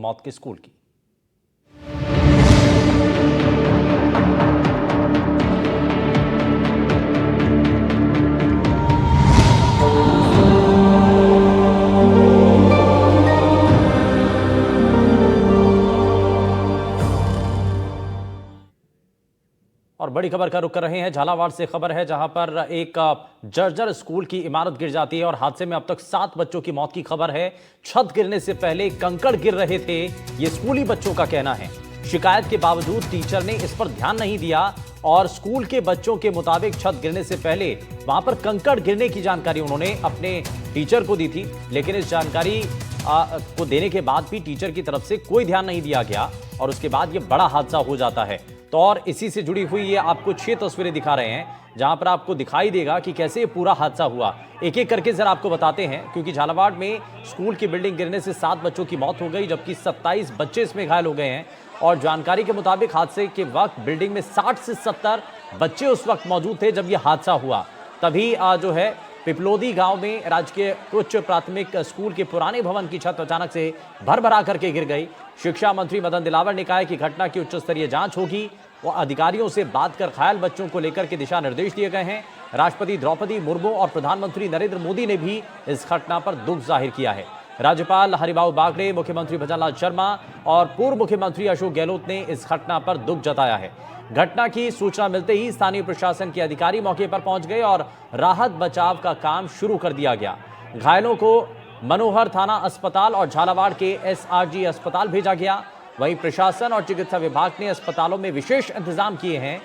मौत के स्कूल की। और बड़ी खबर का रुख कर रहे हैं, झालावाड़ से खबर है जहां पर एक जर्जर स्कूल की इमारत गिर जाती है और हादसे में अब तक 7 बच्चों की मौत की खबर है। छत गिरने से पहले कंकड़ गिर रहे थे, ये स्कूली बच्चों का कहना है। शिकायत के बावजूद टीचर ने इस पर ध्यान नहीं दिया और स्कूल के बच्चों के मुताबिक छत गिरने से पहले वहां पर कंकड़ गिरने की जानकारी उन्होंने अपने टीचर को दी थी, लेकिन इस जानकारी को देने के बाद भी टीचर की तरफ से कोई ध्यान नहीं दिया गया और उसके बाद ये बड़ा हादसा हो जाता है। तो और इसी से जुड़ी हुई ये आपको 6 तस्वीरें दिखा रहे हैं जहां पर आपको दिखाई देगा कि कैसे ये पूरा हादसा हुआ। एक एक करके जरा आपको बताते हैं, क्योंकि झालावाड़ में स्कूल की बिल्डिंग गिरने से 7 बच्चों की मौत हो गई, जबकि 27 बच्चे इसमें घायल हो गए हैं। और जानकारी के मुताबिक हादसे के वक्त बिल्डिंग में 60 से 70 बच्चे उस वक्त मौजूद थे जब यह हादसा हुआ। तभी जो है पिपलोदी गांव में राजकीय उच्च प्राथमिक स्कूल के पुराने भवन की छत अचानक से भरभरा करके गिर गई। शिक्षा मंत्री मदन दिलावर ने कहा है कि घटना की उच्च स्तरीय जांच होगी। वो अधिकारियों से बात कर घायल बच्चों को लेकर के दिशा निर्देश दिए गए हैं। राष्ट्रपति द्रौपदी मुर्मू और प्रधानमंत्री नरेंद्र मोदी ने भी इस घटना पर दुख जाहिर किया है। राज्यपाल हरिभाऊ बागड़े, मुख्यमंत्री भजनलाल शर्मा और पूर्व मुख्यमंत्री अशोक गहलोत ने इस घटना पर दुख जताया है। घटना की सूचना मिलते ही स्थानीय प्रशासन के अधिकारी मौके पर पहुंच गए और राहत बचाव का काम शुरू कर दिया गया। घायलों को मनोहर थाना अस्पताल और झालावाड़ के एसआरजी अस्पताल भेजा गया। वहीं प्रशासन और चिकित्सा विभाग ने अस्पतालों में विशेष इंतजाम किए हैं।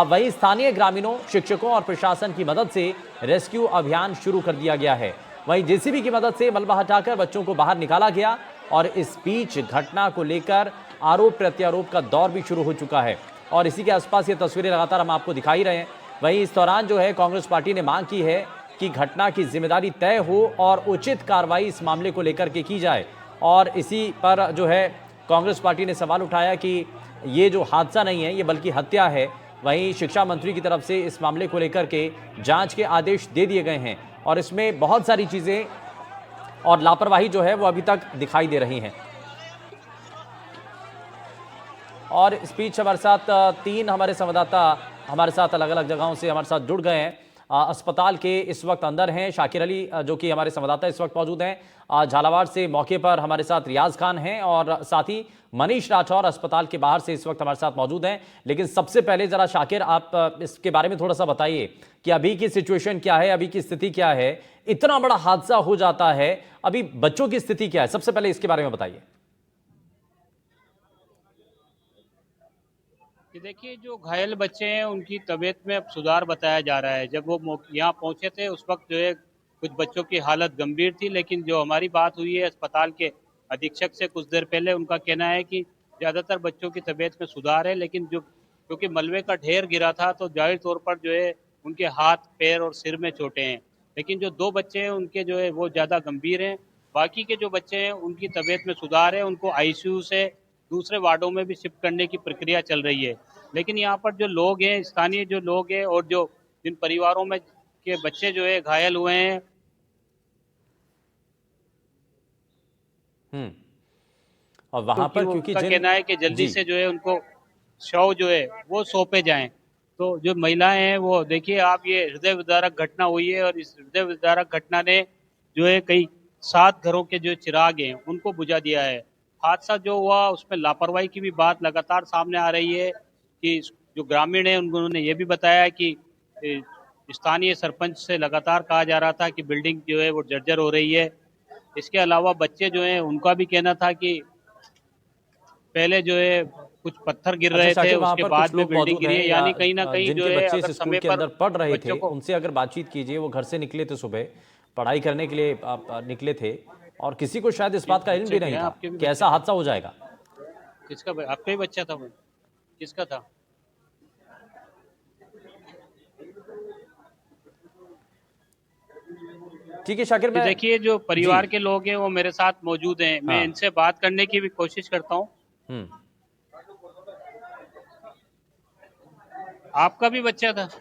वहीं स्थानीय ग्रामीणों, शिक्षकों और प्रशासन की मदद से रेस्क्यू अभियान शुरू कर दिया गया है। वहीं जेसीबी की मदद से मलबा हटाकर बच्चों को बाहर निकाला गया और इस बीच घटना को लेकर आरोप प्रत्यारोप का दौर भी शुरू हो चुका है और इसी के आसपास ये तस्वीरें लगातार हम आपको दिखा ही रहे हैं। वहीं इस दौरान जो है कांग्रेस पार्टी ने मांग की है कि घटना की जिम्मेदारी तय हो और उचित कार्रवाई इस मामले को लेकर के की जाए। और इसी पर जो है कांग्रेस पार्टी ने सवाल उठाया कि ये जो हादसा नहीं है, ये बल्कि हत्या है। वहीं शिक्षा मंत्री की तरफ से इस मामले को लेकर के जांच के आदेश दे दिए गए हैं और इसमें बहुत सारी चीजें और लापरवाही जो है वो अभी तक दिखाई दे रही हैं। और इस बीच हमारे साथ 3 हमारे संवाददाता हमारे साथ अलग अलग जगहों से हमारे साथ जुड़ गए हैं। अस्पताल के इस वक्त अंदर हैं शाकिर अली, जो कि हमारे संवाददाता इस वक्त मौजूद हैं। झालावाड़ से मौके पर हमारे साथ रियाज खान हैं और साथ ही मनीष राठौर अस्पताल के बाहर से इस वक्त हमारे साथ मौजूद हैं। लेकिन सबसे पहले जरा शाकिर, आप इसके बारे में थोड़ा सा बताइए कि अभी की सिचुएशन क्या है, अभी की स्थिति क्या है। इतना बड़ा हादसा हो जाता है, अभी बच्चों की स्थिति क्या है, सबसे पहले इसके बारे में बताइए। कि देखिए, जो घायल बच्चे हैं उनकी तबीयत में अब सुधार बताया जा रहा है। जब वो यहाँ पहुंचे थे उस वक्त जो है कुछ बच्चों की हालत गंभीर थी, लेकिन जो हमारी बात हुई है अस्पताल के अधीक्षक से कुछ देर पहले, उनका कहना है कि ज़्यादातर बच्चों की तबीयत में सुधार है। लेकिन जो क्योंकि मलबे का ढेर गिरा था तो जाहिर तौर पर जो है उनके हाथ, पैर और सिर में चोटें हैं। लेकिन जो 2 बच्चे हैं उनके जो है वो ज़्यादा गंभीर हैं। बाकी के जो बच्चे हैं उनकी तबीयत में सुधार है, उनको आईसीयू से दूसरे वार्डों में भी शिफ्ट करने की प्रक्रिया चल रही है। लेकिन यहाँ पर जो लोग हैं, स्थानीय जो लोग हैं और जो जिन परिवारों में के बच्चे जो है घायल हुए हैं। और वहां पर क्योंकि उनका कहना है कि जल्दी से जो है उनको शव जो है वो सौंपे जाएं। तो जो महिलाएं हैं वो देखिए आप, ये हृदय विदारक घटना हुई है और इस हृदय विदारक घटना ने जो है कई 7 घरों के जो चिराग हैं उनको बुझा दिया है। हादसा जो हुआ उसमें लापरवाही की भी बात लगातार सामने आ रही है कि जो ग्रामीण है उन्होंने ये भी बताया कि स्थानीय सरपंच से लगातार कहा जा रहा था कि बिल्डिंग जो है वो जर्जर हो रही है। इसके अलावा बच्चे जो हैं उनका भी कहना था कि पहले जो है कुछ पत्थर गिर रहे थे, उसके बाद में बिल्डिंग गिरी है। यानी कहीं ना कहीं जो है बच्चे अगर इस स्कूल समय के पर अंदर पढ़ रहे थे बच्चों को, उनसे अगर बातचीत कीजिए, वो घर से निकले थे, सुबह पढ़ाई करने के लिए आप निकले थे और किसी को शायद इस बात का इल्म भी नहीं था कि ऐसा हादसा हो जाएगा। किसका? आपका ही बच्चा था वो? किसका था? ठीक है शाकिर, मैं देखिए जो परिवार के लोग हैं वो मेरे साथ मौजूद हैं। मैं इनसे बात करने की भी कोशिश करता हूँ। आपका भी बच्चा था? देवर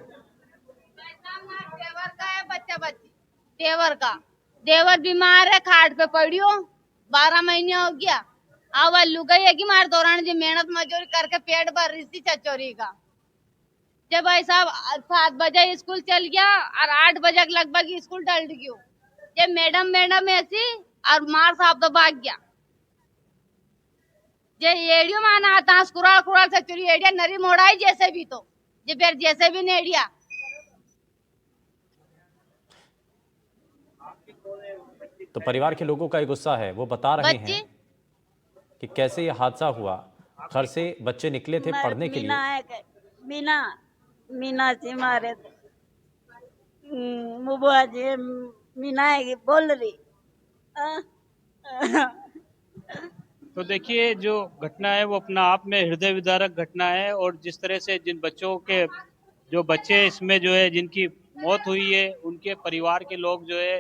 का है बच्चा, देवर का। देवर बीमार है, खाट पे पड़ी हो, 12 महीने हो गया। अब लुगाई है कि मार दौरान जी मेहनत मजदूरी करके पेट भर रही थी चचोरी का। जब भाई साहब 7 बजे स्कूल चल गया और 8 बजे लगभग स्कूल डल गयो। जब मैडम ऐसी और मार साहब तो भाग गया। जे एडियो माना आता कुराल कुराल से चुरी एडिया नरी मोड़ाई जैसे भी तो जे फिर जैसे भी नेडिया। तो परिवार के लोगों का एक गुस्सा है, वो बता रहे बच्चे हैं कि कैसे ये हादसा हुआ। घर से बच्चे निकले थे पढ़ने के मीना लिए। है मीना मीना से मारे थे। बुआ जी मीना है कि बोल रही। तो देखिए जो घटना है वो अपना आप में हृदय विदारक घटना है, और जिस तरह से जिन बच्चों के जो बच्चे इसमें जो है जिनकी मौत हुई है उनके परिवार के लोग जो है,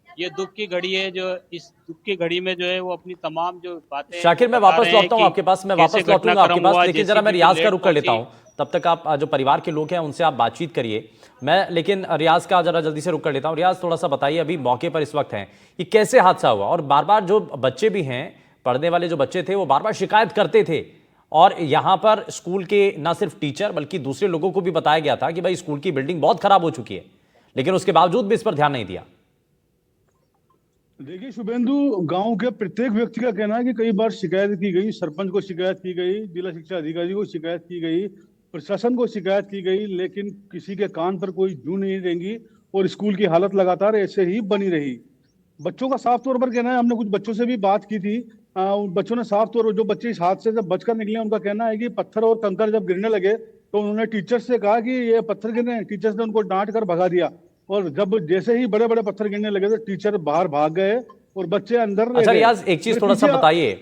ये दुख की घड़ी है, जो इस दुख की घड़ी में जो है वो अपनी तमाम जो बातें हैं शाकिर, वो मैं बता वापस रहे हैं लौटता हूं कि आपके पास, मैं कैसे वापस लौटूंगा आपके घटनाक्रम पास, हुआ, लेकिन जरा मैं जेसीबी रियाज का लेट रुख कर लेता पहुंची। हूं। तब तक आप जो परिवार के लोग हैं उनसे आप बातचीत करिए। मैं लेकिन रियाज का जरा जल्दी से रुख कर लेता हूं। रियाज, थोड़ा सा बताइए, अभी मौके पर इस वक्त हैं, कि कैसे हादसा हुआ, और बार बार जो बच्चे भी हैं, पढ़ने वाले जो बच्चे थे, वो बार बार शिकायत करते थे, और यहां पर स्कूल के ना सिर्फ टीचर बल्कि दूसरे लोगों को भी बताया गया था कि भाई स्कूल की बिल्डिंग बहुत खराब हो चुकी है, लेकिन उसके बावजूद भी इस पर ध्यान नहीं दिया। देखिए शुभेंदु, गांव के प्रत्येक व्यक्ति का कहना है कि कई बार शिकायत की गई, सरपंच को शिकायत की गई, जिला शिक्षा अधिकारी को शिकायत की गई, प्रशासन को शिकायत की गई, लेकिन किसी के कान पर कोई जू नहीं रेंगी और स्कूल की हालत लगातार ऐसे ही बनी रही। बच्चों का साफ तौर पर कहना है, हमने कुछ बच्चों से भी बात की थी, उन बच्चों ने साफ तौर पर, जो बच्चे इस हादसे से बचकर निकले, उनका कहना है कि पत्थर और कंकड़ जब गिरने लगे तो उन्होंने टीचर्स से कहा कि ये पत्थर गिरे। टीचर्स ने उनको डांट कर भगा दिया, और जब जैसे ही बड़े बड़े पत्थर गिरने लगे तो टीचर बाहर भाग गए और बच्चे अंदर रह अच्छा गए। रियाज, एक चीज मेरे थोड़ा सा पीछे बताइए,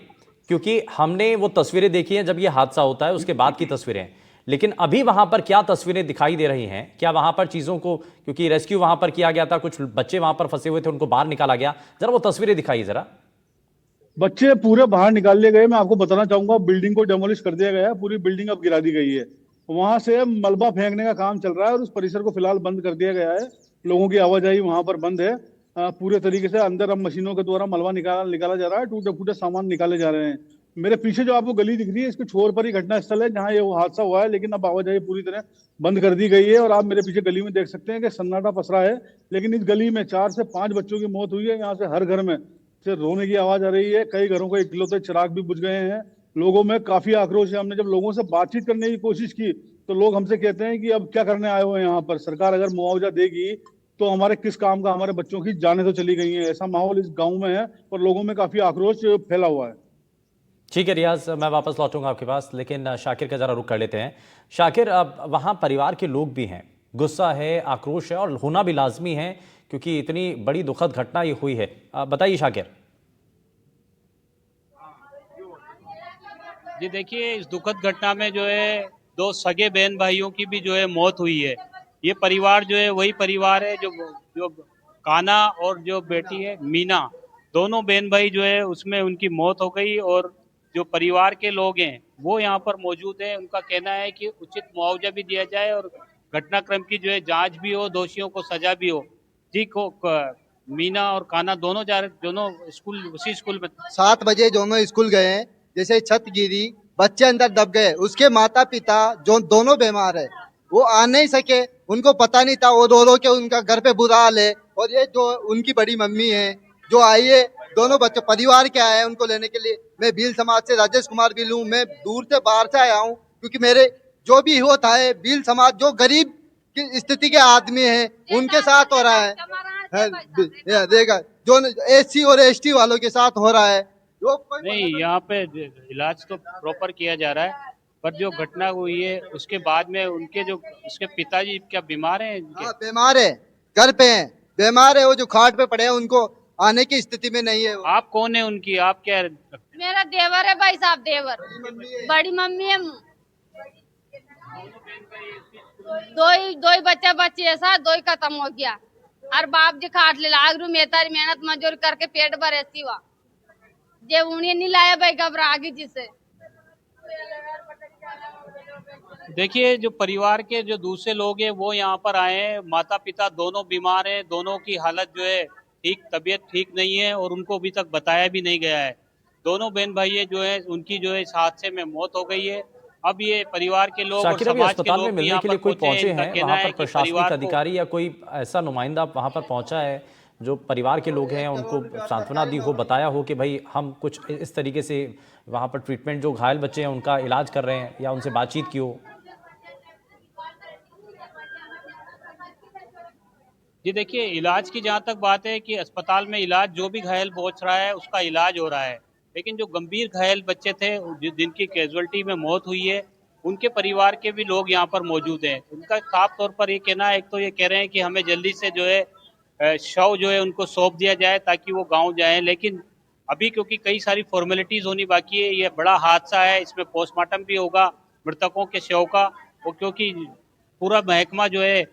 क्योंकि हमने वो तस्वीरें देखी हैं जब ये हादसा होता है, उसके बाद की तस्वीरें, लेकिन अभी वहां पर क्या तस्वीरें दिखाई दे रही हैं? क्या वहां पर चीजों को, क्योंकि रेस्क्यू वहां पर किया गया था, कुछ बच्चे वहां पर फंसे हुए थे, उनको बाहर निकाला गया, जरा वो तस्वीरें दिखाइए जरा। बच्चे पूरे बाहर निकाल लिए गए। मैं आपको बताना चाहूंगा, बिल्डिंग को डेमोलिश कर दिया गया है, पूरी बिल्डिंग अब गिरा दी गई है। वहां से मलबा फेंकने का काम चल रहा है और उस परिसर को फिलहाल बंद कर दिया गया है। लोगों की आवाजाही वहां पर बंद है पूरे तरीके से। अंदर अब मशीनों के द्वारा मलबा निकाला जा रहा है, टूटे फूटे सामान निकाले जा रहे हैं। मेरे पीछे जो आपको गली दिख रही है, इसके छोर पर ही घटना स्थल है जहाँ ये वो हादसा हुआ है, लेकिन अब आवाजाही पूरी तरह बंद कर दी गई है। और आप मेरे पीछे गली में देख सकते हैं कि सन्नाटा पसरा है, लेकिन इस गली में 4 से 5 बच्चों की मौत हुई है। यहाँ से हर घर में से रोने की आवाज आ रही है। कई घरों के इकलौते चिराग भी बुझ गए हैं। लोगों में काफी आक्रोश है। हमने जब लोगों से बातचीत करने की कोशिश की तो लोग हमसे कहते हैं कि अब क्या करने आए हुए हैं यहाँ पर, सरकार अगर मुआवजा देगी तो हमारे किस काम का, हमारे बच्चों की जानें तो चली गई हैं। ऐसा माहौल इस गांव में है और लोगों में काफी आक्रोश फैला हुआ है। ठीक है रियाज, मैं वापस लौटूंगा आपके पास, लेकिन शाकिर का जरा रुख कर लेते हैं। शाकिर, अब वहां परिवार के लोग भी हैं, गुस्सा है, आक्रोश है, और होना भी लाजमी है क्योंकि इतनी बड़ी दुखद घटना ये हुई है। बताइए शाकिर। जी देखिए, इस दुखद घटना में जो है 2 सगे बहन भाइयों की भी जो है मौत हुई है। ये परिवार जो है वही परिवार है जो जो काना और जो बेटी है मीना, दोनों बहन भाई जो है उसमें उनकी मौत हो गई। और जो परिवार के लोग हैं वो यहाँ पर मौजूद हैं। उनका कहना है कि उचित मुआवजा भी दिया जाए और घटनाक्रम की जो है जांच भी हो, दोषियों को सजा भी हो। जी मीना और काना दोनों स्कूल, उसी स्कूल में 7 बजे दोनों स्कूल गए हैं। जैसे छत गिरी, बच्चे अंदर दब गए। उसके माता पिता जो दोनों बीमार है, वो आ नहीं सके, उनको पता नहीं था। वो रो के उनका घर पे बुरा हाल है। और ये जो उनकी बड़ी मम्मी है जो आई है, दोनों बच्चे परिवार के आए हैं उनको लेने के लिए। मैं भील समाज से राजेश कुमार भील हूँ। मैं दूर से बाहर से आया हूँ क्योंकि मेरे जो भी होता है भील समाज जो गरीब की स्थिति के आदमी है उनके साथ हो रहा है। देखा जो SC और ST वालों के साथ हो रहा है। नहीं, यहाँ पे इलाज तो प्रॉपर किया जा रहा है, पर जो घटना हुई है उसके बाद में उनके जो उसके पिताजी क्या बीमार हैं? हाँ, बीमार है, घर पे हैं, बीमार है। वो जो खाट पे पड़े हैं उनको आने की स्थिति में नहीं है। आप कौन है उनकी, आप क्या? मेरा देवर है भाई साहब, देवर बड़ी मम्मी है। दो ही बच्चा बच्चे ऐसा, दो ही खत्म हो गया। और बाप जी खाट ले लाग रू मेहनत मजदूर करके पेट भर ऐसी हुआ जे उन्हें नहीं लाया भाई, घबरा गई जिसे। देखिए, जो परिवार के जो दूसरे लोग हैं वो यहाँ पर आए हैं। माता पिता दोनों बीमार हैं, दोनों की हालत जो है तबीयत ठीक नहीं है और उनको अभी तक बताया भी नहीं गया है। दोनों बहन भाई जो है उनकी जो है इस हादसे में मौत हो गई है। अब ये परिवार के लोग और शाकिर, अभी समाज के अस्पताल में लोग भी मिलने यहाँ के पर लिए कोई पहुंचे हैं। पहुंचे इनका हैं? कहना वहां है पर कि प्रशासनिक परिवार को अधिकारी या कोई ऐसा नुमाइंदा वहां पर पहुंचा है जो परिवार के लोग हैं उनको सांत्वना दी हो, बताया हो कि भाई हम कुछ इस तरीके से वहां पर ट्रीटमेंट, जो घायल बच्चे हैं उनका इलाज कर रहे हैं, या उनसे बातचीत की हो? जी देखिए, इलाज की जहाँ तक बात है कि अस्पताल में इलाज जो भी घायल पहुंच रहा है उसका इलाज हो रहा है, लेकिन जो गंभीर घायल बच्चे थे जिनकी कैजुअल्टी में मौत हुई है, उनके परिवार के भी लोग यहाँ पर मौजूद हैं। उनका साफ तौर पर ये कहना है, एक तो ये कह रहे हैं कि हमें जल्दी से जो है शव जो है उनको सौंप दिया जाए ताकि वो गाँव जाए, लेकिन अभी क्योंकि कई सारी फॉर्मेलिटीज होनी बाकी है, ये बड़ा हादसा है, इसमें पोस्टमार्टम भी होगा मृतकों के शव का, और क्योंकि पूरा महकमा जो है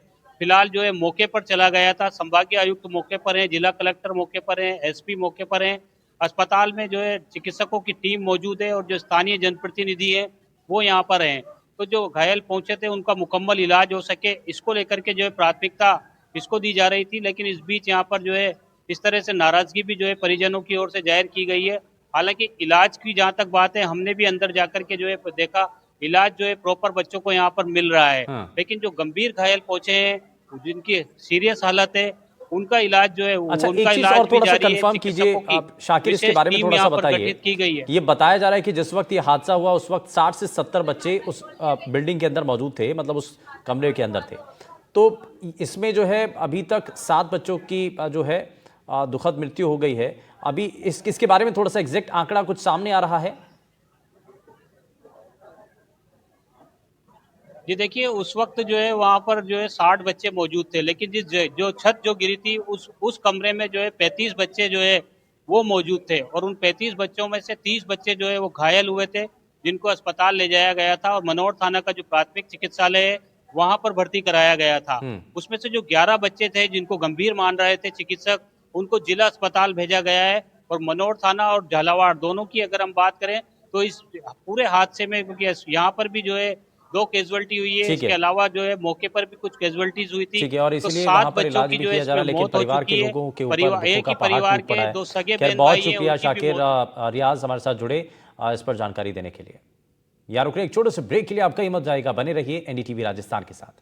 फिलहाल जो है मौके पर चला गया था। संभागीय आयुक्त मौके पर हैं, जिला कलेक्टर मौके पर हैं, एसपी मौके पर हैं। अस्पताल में जो है चिकित्सकों की टीम मौजूद है और जो स्थानीय जनप्रतिनिधि हैं वो यहाँ पर हैं। तो जो घायल पहुंचे थे उनका मुकम्मल इलाज हो सके, इसको लेकर के जो है प्राथमिकता इसको दी जा रही थी, लेकिन इस बीच यहाँ पर जो है इस तरह से नाराजगी भी जो है परिजनों की ओर से जाहिर की गई है। हालांकि इलाज की जहाँ तक बात है, हमने भी अंदर जाकर के जो है देखा, इलाज जो है प्रॉपर बच्चों को यहाँ पर मिल रहा है, हाँ। लेकिन जो गंभीर घायल पहुंचे हैं, जिनकी सीरियस हालत है, उनका इलाज जो है अच्छा, उनका एक चीज इलाज और भी थोड़ा सा जारी है। कंफर्म कीजिए चिकित्सकों की आप शाकिर, इसके विशेष बारे में टीम थोड़ा सा यहाँ पर बताइए। गठित की गई है। ये बताया जा रहा है कि जिस वक्त ये हादसा हुआ उस वक्त 60 से 70 बच्चे उस बिल्डिंग के अंदर मौजूद थे, मतलब उस कमरे के अंदर थे। तो इसमें जो है अभी तक 7 बच्चों की जो है दुखद मृत्यु हो गई है। अभी इसके बारे में थोड़ा सा एग्जैक्ट आंकड़ा कुछ सामने आ रहा है? जी देखिए, उस वक्त जो है वहाँ पर जो है 60 बच्चे मौजूद थे, लेकिन जो छत जो गिरी थी उस कमरे में जो है 35 बच्चे जो है वो मौजूद थे, और उन 35 बच्चों में से 30 बच्चे जो है वो घायल हुए थे, जिनको अस्पताल ले जाया गया था और मनोर थाना का जो प्राथमिक चिकित्सालय है वहाँ पर भर्ती कराया गया था। उसमें से जो 11 बच्चे थे जिनको गंभीर मान रहे थे चिकित्सक, उनको जिला अस्पताल भेजा गया है। और मनोर थाना और झालावाड़ दोनों की अगर हम बात करें तो इस पूरे हादसे में, क्योंकि यहाँ पर भी जो है 2 कैजुअल्टी हुई है, ठीक इसके है, अलावा जो है मौके पर भी कुछ कैजुअल्टीज हुई थी। ठीक है, और तो इसीलिए 7 वहां पर बच्चों इलाज की भी जो है किया जा रहा इसमें है, लेकिन मौत हो परिवार के चुकी है। लोगों के ऊपर दुखों एक का ही पहाड़ परिवार टूट पड़ा के है। 2 सगे खैर, बहन बहुत भाई हैं, शुक्रिया उनकी भी शाकिर मौत। रियाज हमारे साथ जुड़े इस पर जानकारी देने के लिए। यार रुकने एक छोटे से ब्रेक के लिए आपका हिम्मत जाएगा, बने रहिए एनडीटीवी राजस्थान के साथ।